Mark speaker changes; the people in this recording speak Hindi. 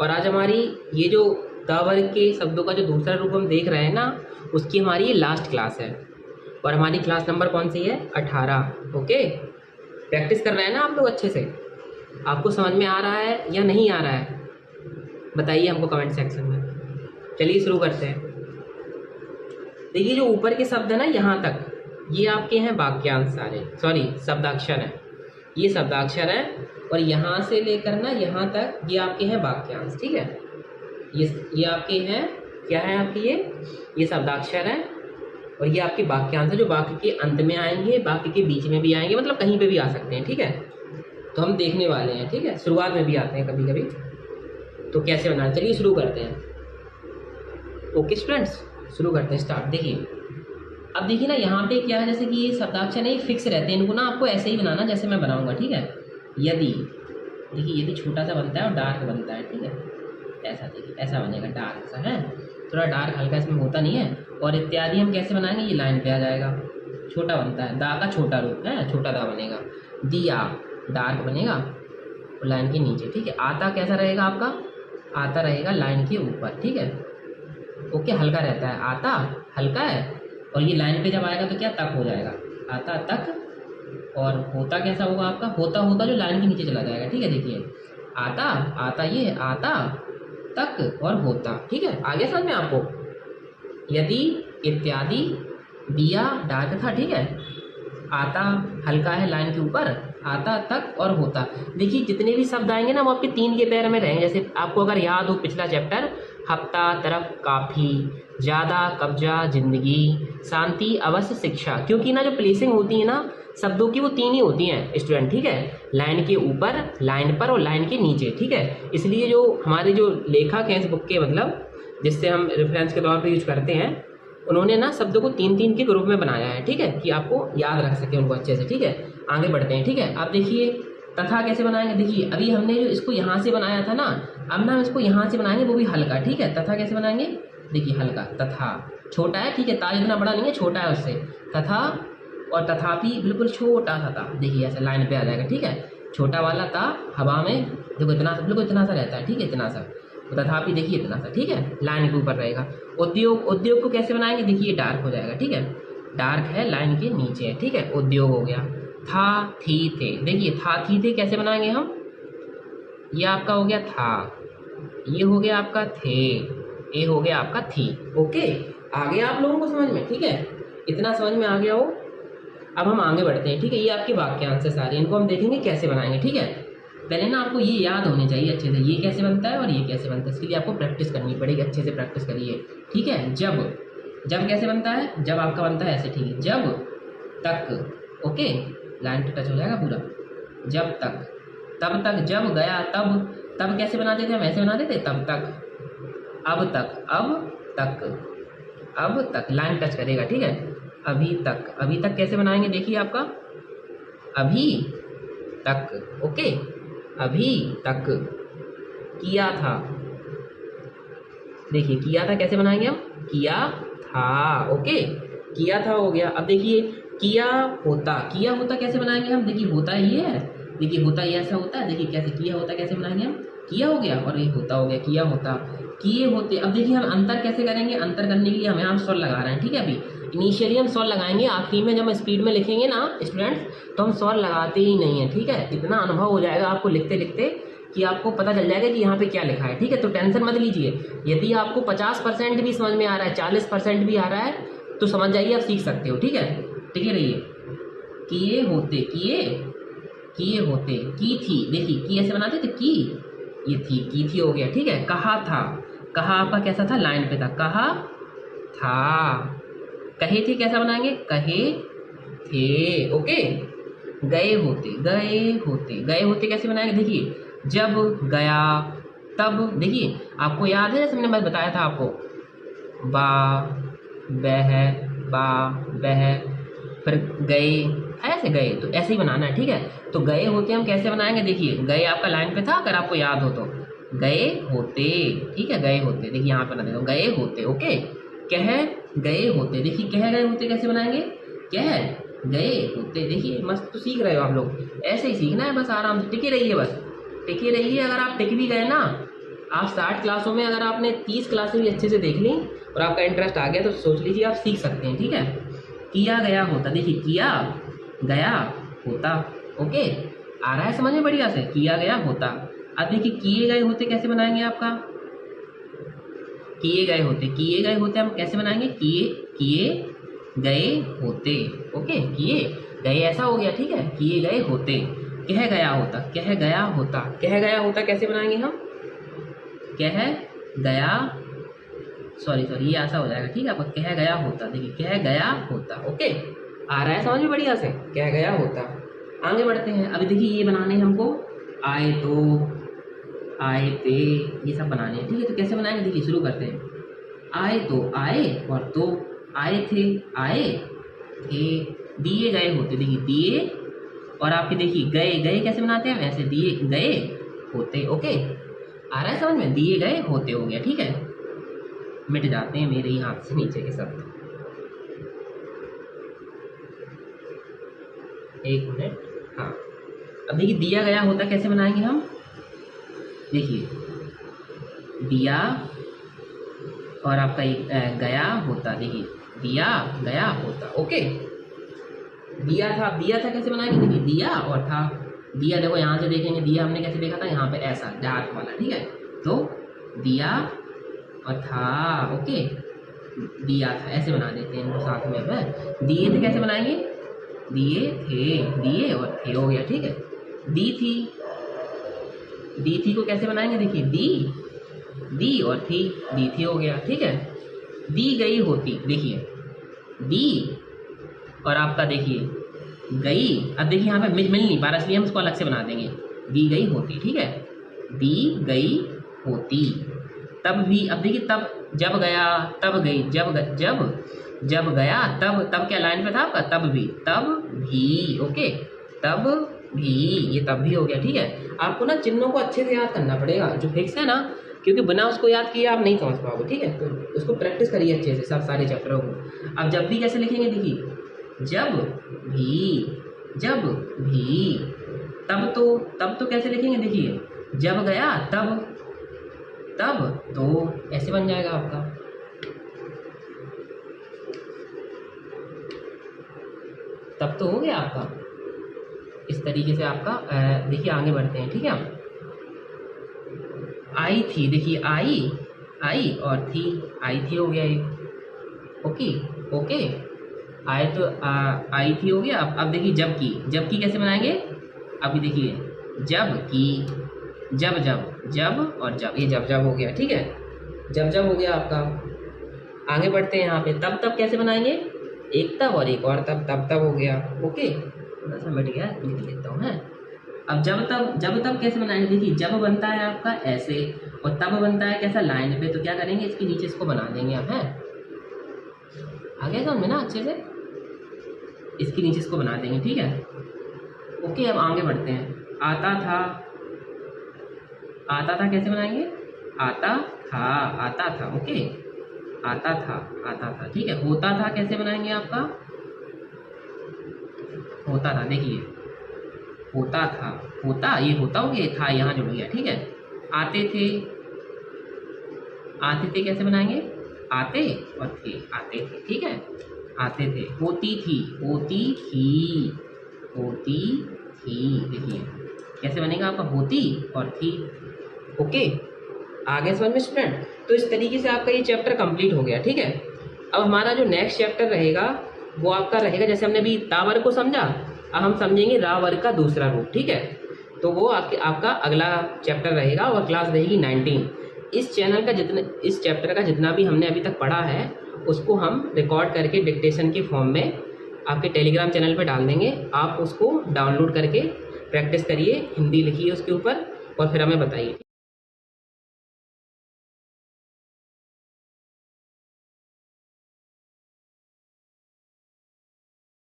Speaker 1: और आज हमारी ये जो द वर्ग के शब्दों का जो दूसरा रूप हम देख रहे हैं ना, उसकी हमारी ये लास्ट क्लास है। और हमारी क्लास नंबर कौन सी है? 18। ओके, प्रैक्टिस कर रहे हैं ना आप लोग अच्छे से? आपको समझ में आ रहा है या नहीं आ रहा है? बताइए हमको कमेंट सेक्शन में। चलिए शुरू करते हैं। देखिए जो ऊपर के शब्द है ना यहाँ तक, ये आपके हैं वाक्यांश सारे, सॉरी शब्दाक्षर हैं, ये शब्दाक्षर है। और यहाँ से लेकर ना यहाँ तक ये आपके हैं वाक्यांश। ठीक है, ये आपके हैं, क्या है आपके ये शब्दाक्षर हैं। और ये आपके वाक्यांश है जो वाक्य के अंत में आएंगे, वाक्य के बीच में भी आएंगे, मतलब कहीं पे भी आ सकते हैं। ठीक है, तो हम देखने वाले हैं। ठीक है, शुरुआत में भी आते हैं कभी कभी, तो कैसे बनाना, चलिए शुरू करते हैं। ओके स्टूडेंट्स, शुरू करते हैं, स्टार्ट। देखिए अब देखिए ना यहाँ पे क्या है, जैसे कि ये शब्दाक्षर नहीं फिक्स रहते हैं, इनको ना आपको ऐसे ही बनाना जैसे मैं बनाऊंगा। ठीक है, यदि, देखिए यदि छोटा सा बनता है और डार्क बनता है। ठीक है, ऐसा देखिए ऐसा बनेगा, डार्क सा है, थोड़ा डार्क हल्का इसमें होता नहीं है। और इत्यादि हम कैसे बनाएंगे, ये लाइन पे आ जाएगा, छोटा बनता है, दा का छोटा रूप है, छोटा दा बनेगा। दिया डार्क बनेगा और लाइन के नीचे। ठीक है, आता कैसा रहेगा आपका? आता रहेगा लाइन के ऊपर। ठीक है, ओके, हल्का रहता है, आता हल्का है। और ये लाइन पे जब आएगा तो क्या, तक हो जाएगा, आता तक। और होता कैसा होगा आपका? होता होता जो लाइन के नीचे चला जाएगा। ठीक है, देखिए आता, आता ये आता तक और होता। ठीक है, आगे समझ में आपको? यदि, इत्यादि, दिया डार्क था। ठीक है, आता हल्का है लाइन के ऊपर, आता तक और होता। देखिए जितने भी शब्द आएंगे ना वो आपके 3 के पैर में रहेंगे। जैसे आपको अगर याद हो पिछला चैप्टर, हफ्ता, तरफ, काफ़ी, ज़्यादा, कब्जा, जिंदगी, शांति, अवश्य, शिक्षा। क्योंकि ना जो प्लेसिंग होती है ना शब्दों की, वो 3 ही होती हैं स्टूडेंट। ठीक है, लाइन के ऊपर, लाइन पर और लाइन के नीचे। ठीक है, इसलिए जो हमारे जो लेखक हैं इस बुक के, मतलब जिससे हम रेफरेंस के तौर पर यूज करते हैं, उन्होंने ना शब्दों को 3-3 के ग्रुप में बनाया है। ठीक है, कि आपको याद रख सके उनको अच्छे से। ठीक है, आगे बढ़ते हैं। ठीक है, आप देखिए तथा कैसे बनाएंगे। देखिए अभी हमने जो इसको यहाँ से बनाया था ना, अब ना इसको यहाँ से बनाएंगे, वो भी हल्का। ठीक है, तथा कैसे बनाएंगे, देखिए हल्का, तथा छोटा है। ठीक है, ता इतना बड़ा नहीं है, छोटा है उससे, तथा। और तथापि बिल्कुल छोटा सा था, देखिए ऐसे लाइन पे आ जाएगा। ठीक है, छोटा वाला ता हवा में देखो इतना सा, बिल्कुल इतना सा रहता है। ठीक है, इतना सा। तो तथापि देखिए इतना सा। ठीक है, लाइन के ऊपर रहेगा। उद्योग, उद्योग को कैसे बनाएंगे, देखिए डार्क हो जाएगा। ठीक है, डार्क है, लाइन के नीचे है। ठीक है, उद्योग हो गया। था, थी, थे, देखिए था, थी, थे कैसे बनाएंगे हम, ये आपका हो गया था, ये हो गया आपका थे, ये हो गया आपका थी। ओके, आ गया आप लोगों को समझ में? ठीक है, इतना समझ में आ गया हो। अब हम आगे बढ़ते हैं। ठीक है, ये आपके वाक्यांश है सारे, इनको हम देखेंगे कैसे बनाएंगे। ठीक है, पहले ना आपको ये याद होने चाहिए अच्छे से, ये कैसे बनता है और ये कैसे बनता है। इसके लिए आपको प्रैक्टिस करनी पड़ेगी, अच्छे से प्रैक्टिस करिए। ठीक है, जब, जब कैसे बनता है, जब आपका बनता है ऐसे। ठीक है, जब तक, ओके, लाइन पे टच हो जाएगा पूरा, जब तक, तब तक, जब गया तब, तब कैसे बनाते थे हम, ऐसे बनाते थे, तब तक, अब तक, अब तक, अब तक, लाइन टच करेगा। ठीक है, अभी तक, अभी तक कैसे बनाएंगे, देखिए आपका अभी तक, ओके, अभी तक। किया था, देखिए किया था कैसे बनाएंगे हम, किया था। ओके, किया था हो गया। अब देखिए किया होता, किया होता कैसे बनाएंगे हम, देखिए होता ये है, देखिए होता ये ऐसा होता है, देखिए कैसे किया होता कैसे बनाएंगे हम, किया हो गया और ये होता हो गया, किया होता, किए होते। अब देखिए हम अंतर कैसे करेंगे, अंतर करने के लिए हम यहाँ स्वर लगा रहे हैं। ठीक है, अभी इनिशियली हम स्वर लगाएंगे, आखिरी में जब हम स्पीड में लिखेंगे ना स्टूडेंट्स, तो हम स्वर लगाते ही नहीं है। ठीक है, इतना अनुभव हो जाएगा आपको लिखते लिखते कि आपको पता चल जाएगा कि यहाँ पे क्या लिखा है। ठीक है, तो टेंशन मत लीजिए। यदि आपको 50% भी समझ में आ रहा है, 40% भी आ रहा है, तो समझ जाइए, आप सीख सकते हो। ठीक है, टिके रहिए। किए होते, किए, किए होते, की थी, देखिए की ऐसे बनाते थे, की, ये थी, की थी हो गया। ठीक है, कहा था, कहा आपका कैसा था, लाइन पे था, कहा था। कहे थे कैसा बनाएंगे, कहे थे। ओके, गए होते, गए होते, गए होते कैसे बनाएंगे, देखिए जब गया तब, देखिए आपको याद है जैसे मैंने मैं बताया था आपको, बा, बह, बा, बह, फिर गए, ऐसे गए, तो ऐसे ही बनाना है। ठीक है, तो गए होते हम कैसे बनाएंगे, देखिए गए आपका लाइन पे था, अगर आपको याद हो तो, गए होते। ठीक है, गए होते, देखिए यहाँ पे बना देता हूँ, गए होते। ओके, कह गए होते, देखिए कह गए होते कैसे बनाएंगे, कह गए होते। देखिए मस्त, तो सीख रहे हो आप लोग, ऐसे ही सीखना है बस, आराम से टिके रहिए, बस टिके रहिए। अगर आप टिक भी गए ना आप 60 क्लासों में अगर आपने 30 क्लासें भी अच्छे से देख ली और आपका इंटरेस्ट आ गया तो सोच लीजिए आप सीख सकते हैं, ठीक है। किया गया होता, देखिए किया गया होता, ओके, आ रहा है समझ में बढ़िया से, किया गया होता। अब देखिए किए गए होते कैसे बनाएंगे आपका, किए गए होते हम कैसे बनाएंगे, किए गए होते, ओके, किए गए ऐसा हो गया, ठीक है, किए गए होते। कह गया होता कैसे बनाएंगे हम, कह गया, सॉरी ये ऐसा हो जाएगा, ठीक है, आपका कह गया होता, देखिए कह गया होता, ओके, आ रहा है समझ में बढ़िया से, कह गया होता। आगे बढ़ते हैं, अभी देखिए ये बनाने हैं हमको, आए तो, आए थे, ये सब बनाने हैं, ठीक है। तो कैसे बनाएंगे, देखिए शुरू करते हैं। आए तो आए और तो, आए थे दिए गए होते, देखिए दिए और आपके देखिए गए कैसे बनाते हैं, ऐसे दिए गए होते, ओके, आ रहा है समझ में, दिए गए होते हो गया, ठीक है। मिट जाते हैं मेरे ही हाथ से नीचे के शब्द, एक मिनट, हाँ। अब देखिए दिया गया होता कैसे बनाएंगे हम, देखिए दिया और आपका गया होता, देखिए दिया गया होता, ओके। दिया था कैसे बनाएंगे, देखिए दिया और था, दिया देखो यहाँ से देखेंगे, दिया हमने कैसे देखा था, यहाँ पे ऐसा डार्क वाला, ठीक है। तो दिया और था, ओके, दिया था ऐसे बना देते हैं इनको साथ में। है दिए थे कैसे बनाएंगे, दिए थे, दिए और थे हो गया, ठीक है। दी थी को कैसे बनाएंगे, देखिए दी और थी, दी थी हो गया, ठीक है। दी गई होती, देखिए दी और आपका देखिए गई, अब देखिए यहाँ पे मिल नहीं पा रहा इसलिए हम उसको अलग से बना देंगे, दी गई होती, ठीक है, दी गई होती। तब भी, अब देखिए तब, जब गया तब गई, जब गया तब क्या लाइन पे था आपका, तब भी, ओके, तब भी, ये तब भी हो गया, ठीक है। आपको ना चिन्हों को अच्छे से याद करना पड़ेगा, जो फिक्स है ना, क्योंकि बिना उसको याद किए आप नहीं समझ पाओगे, ठीक है। तो उसको प्रैक्टिस करिए अच्छे से सब सारे चैप्टरों को। अब जब भी कैसे लिखेंगे, देखिए जब भी, तब तो कैसे लिखेंगे, देखिए जब गया तब तो ऐसे बन जाएगा आपका। तब तो हो गया आपका, इस तरीके से आपका। देखिए आगे बढ़ते हैं, ठीक है। आई थी, देखिए आई और थी, आई थी हो गया ये, ओके, आए तो आई थी हो गया। अब देखिए जब की कैसे बनाएंगे, अभी देखिए जब और जब, ये जब हो गया, ठीक है, जब हो गया आपका। आगे बढ़ते हैं, यहाँ पे तब कैसे बनाएंगे, एक तब और एक और तब हो गया, ओके, थोड़ा सा मिट गया, लिख लेता हूँ, है। अब जब तब कैसे बनाएंगे, देखिए जब बनता है आपका ऐसे और तब बनता है कैसा, लाइन पे, तो क्या करेंगे, इसके नीचे इसको बना देंगे आप, है। आगे समझ में ना अच्छे से, इसके नीचे इसको बना देंगे, ठीक है, ओके। अब आगे बढ़ते हैं, आता था कैसे बनाएंगे, आता था, ओके, आता था, ठीक है। होता था कैसे बनाएंगे आपका, होता था, देखिए होता था, ये होता हो गया, था यहाँ जुड़ गया, ठीक है। आते थे कैसे बनाएंगे, आते और थे, ठीक है, आते थे। होती थी, देखिए कैसे बनेगा आपका, होती और थी, ओके। आगे समझ में स्टूडेंट, तो इस तरीके से आपका ये चैप्टर कंप्लीट हो गया, ठीक है। अब हमारा जो नेक्स्ट चैप्टर रहेगा वो आपका रहेगा, जैसे हमने अभी ता वर्ग को समझा, अब हम समझेंगे रा वर्ग का दूसरा रूप, ठीक है। तो वो आपका अगला चैप्टर रहेगा और क्लास रहेगी 19। इस चैप्टर का जितना भी हमने अभी तक पढ़ा है उसको हम रिकॉर्ड करके डिक्टेशन के फॉर्म में आपके टेलीग्राम चैनल पे डाल देंगे। आप उसको डाउनलोड करके प्रैक्टिस करिए, हिंदी लिखिए उसके ऊपर और फिर हमें बताइए।